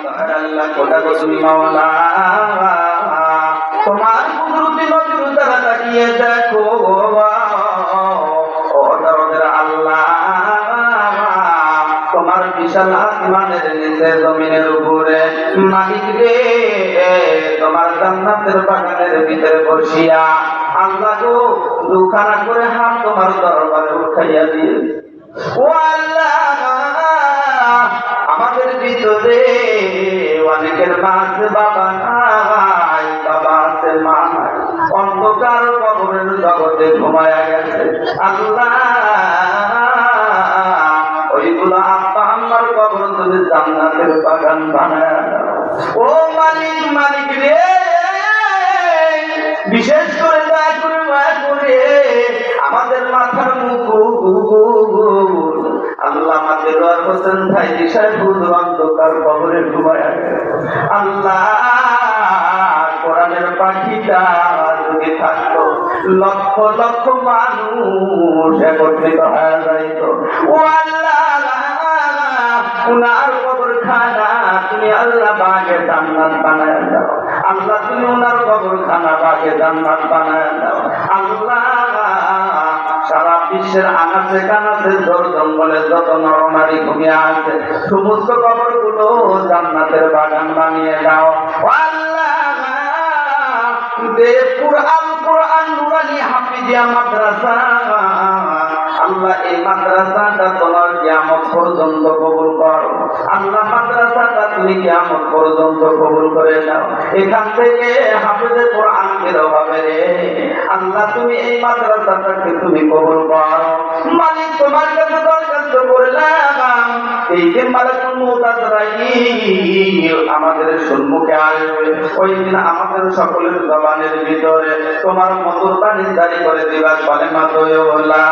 আল্লাহ কোথা গো তুমি মাওলা, তোমার কুদরতি নজর দ্বারা তাকিয়ে দেখো ও দরদের আল্লাহ, তোমার বিশাল আসমানের নিচে জমিনের উপরে মালিক রে তোমার জান্নাতের বাগানের ভিতরে বসিয়া আল্লাহ গো দুখানা করে হাত তোমার দরবারে উঠাইয়া দিয়ে ও আল্লাহ আমাদের ভিতরে অনেকের মাছ বাবা নাই, বাবা আছে মা নাই, অন্ধকার কবরের জগতে ঘুমায়া গেছে আল্লাহ, ওইগুলো আব্বা আম্মার কবর তুমি জান্নাতের বাগান বানায় দাও। ও মালিক মালিক রে বিশেষ করে দয়া করে আমাদের মাথার মুকুট আল্লাহ আমাদের হোসেন ভাই সাহেবুল অন্ধকার কবরে ঘুমায় আল্লাহ, কোরআনের পাখিটা যদি থাকতো লক্ষ লক্ষ মানুষ একত্রিত হয়ে যাইত ও আল্লাহ, উনার কবর খানা তুমি আল্লাহ বাগে জান্নাত বানায় দাও আল্লাহ, তুমি উনার কবর খানা বাগে জান্নাত বানায় দাও আল্লাহ, সারা বিশ্বের আনাচে কানাচে জোর জঙ্গলে যত নরনারী ঘুমিয়ে আছে সমস্ত কবর গুলো জান্নাতের বাগান বানিয়ে দাও আল্লাহ, দেবপুর আল কোরআন নুরানি হাফিজিয়া মাদ্রাসা আল্লাহ, এই মাদ্রাসাটা তোমার কিয়ামত পর্যন্ত কবুল করো আল্লাহ, মাদ্রাসাটা তুমি কিয়ামত পর্যন্ত কবুল করে নাও, এখান থেকে হাফেজে কোরআন বের হবে রে আল্লাহ, তুমি এই মাদ্রাসাটাকে তুমি কবুল করো মালিক, তোমার কাছে দরখাস্ত করলাম এই যে মালাকুল মউত আজরাইল আমাদের সম্মুখে আসবে ওই দিন আমাদের সকলের জবানের ভিতরে তোমার মধুর বাণী জারি করে দিবা কালেমা তয়্যিবা